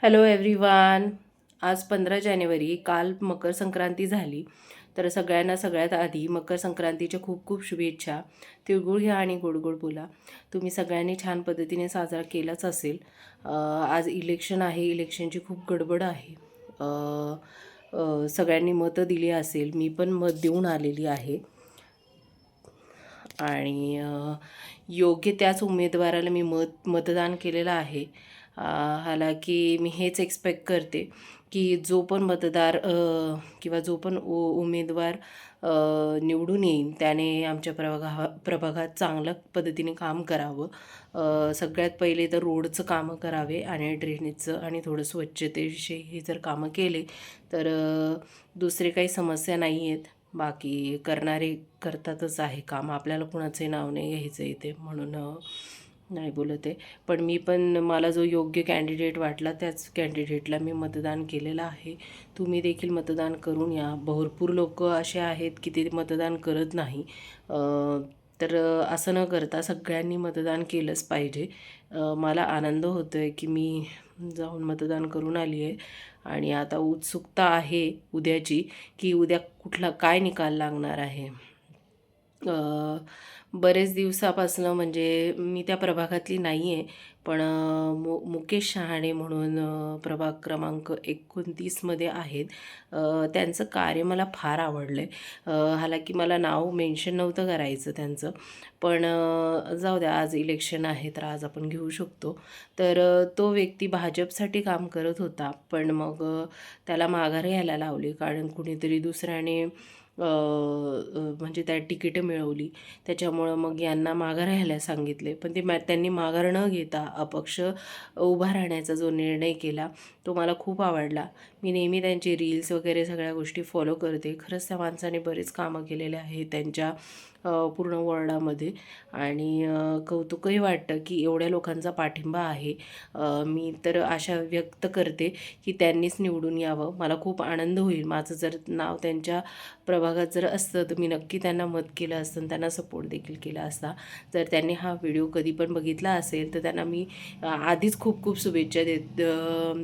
Hello everyone. आज 15 जानेवारी, काल मकर संक्रांती झाली. तर सगळ्यांना सगळ्यात आधी मकर संक्रांतीच्या खूप खूप शुभेच्छा. तिळगुळ घ्या आणि गोड गोड बोला. तुम्ही सगळ्यांनी छान पद्धतीने साजरा केलाच असेल. आज इलेक्शन आहे, इलेक्शनची खूप गडबड आहे. सगळ्यांनी मतं दिली असेल, मी पण मत देऊन आलेली आहे आणि योग्य त्याच उमेदवाराला मी मतदान केलेलं आहे. हालाकी मी हेच एक्सपेक्ट करते की जो पण मतदार किंवा जो पण उमेदवार निवडून येईल त्याने आमच्या प्रभागात चांगल्या पद्धतीने काम करावं. सगळ्यात पहिले तर रोडचं कामं करावे आणि ड्रेनेजचं आणि थोडं स्वच्छतेविषयी हे जर कामं केले तर दुसरे काही समस्या नाही आहेत. बाकी करणारे करतातच आहे काम, आपल्याला कुणाचे नाव नाही घ्यायचं इथे म्हणून नाही बोलत आहे. पण मी पण मला जो योग्य कॅन्डिडेट वाटला त्याच कॅन्डिडेटला मी मतदान केलेलं आहे. तुम्ही देखील मतदान करून या. भरपूर लोक असे आहेत की ते मतदान करत नाही. तर असं न करता सगळ्यांनी मतदान केलंच पाहिजे. मला आनंद होतो आहे की मी जाऊन मतदान करून आली आहे आणि आता उत्सुकता आहे उद्याची की उद्या काय निकाल लागणार आहे. बरेच दिवसापासून म्हणजे मी त्या प्रभागातली नाही आहे, पण मुकेश शहाणे म्हणून प्रभाग क्रमांक 29मध्ये आहेत. त्यांचं कार्य मला फार आवडलं आहे. हालाकी मला नाव मेन्शन नव्हतं करायचं त्यांचं, पण जाऊ द्या, आज इलेक्शन आहे तर आज आपण घेऊ शकतो. तर तो व्यक्ती भाजपसाठी काम करत होता, पण मग त्याला माघार घ्यायला लावली कारण कुणीतरी दुसऱ्याने म्हणजे त्या तिकीटं मिळवली. त्याच्यामुळं मग यांना माघार घ्यायला सांगितले, पण त्यांनी माघार न घेता अपक्ष उभा राहण्याचा जो निर्णय केला तो मला खूप आवडला. मी नेहमी त्यांची रील्स वगैरे सगळ्या गोष्टी फॉलो करते. खरंच त्या माणसाने बरेच कामं केलेले आहेत त्यांच्या पूर्ण वर्ल्डामध्ये आणि कौतुकही वाटतं की एवढ्या लोकांचा पाठिंबा आहे. मी तर आशा व्यक्त करते की त्यांनीच निवडून यावं. मला खूप आनंद होईल. माझं जर नाव त्यांच्या प्रभागात जर असतं तर मी नक्की त्यांना मत केलं असतं आणि त्यांना सपोर्ट देखील केला असता. जर त्यांनी हा व्हिडिओ कधी पण बघितला असेल तर त्यांना मी आधीच खूप खूप शुभेच्छा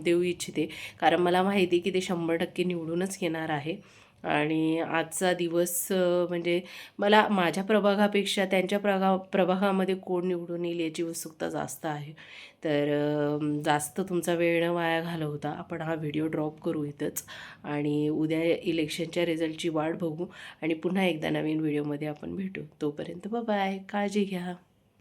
देऊ इच्छिते, कारण मला माहिती की ते 100% निवडूनच येणार आहे. आणि आजचा दिवस म्हणजे मला माझ्या प्रभागापेक्षा त्यांच्या प्रभागामध्ये कोण निवडून येईल याची उत्सुकता जास्त आहे. तर जास्त तुमचा वेळ न वाया घालवता आपण हा व्हिडिओ ड्रॉप करू इथंच आणि उद्या इलेक्शनच्या रिझल्टची वाट बघू आणि पुन्हा एकदा नवीन व्हिडिओमध्ये आपण भेटू. तोपर्यंत बाय, काळजी घ्या.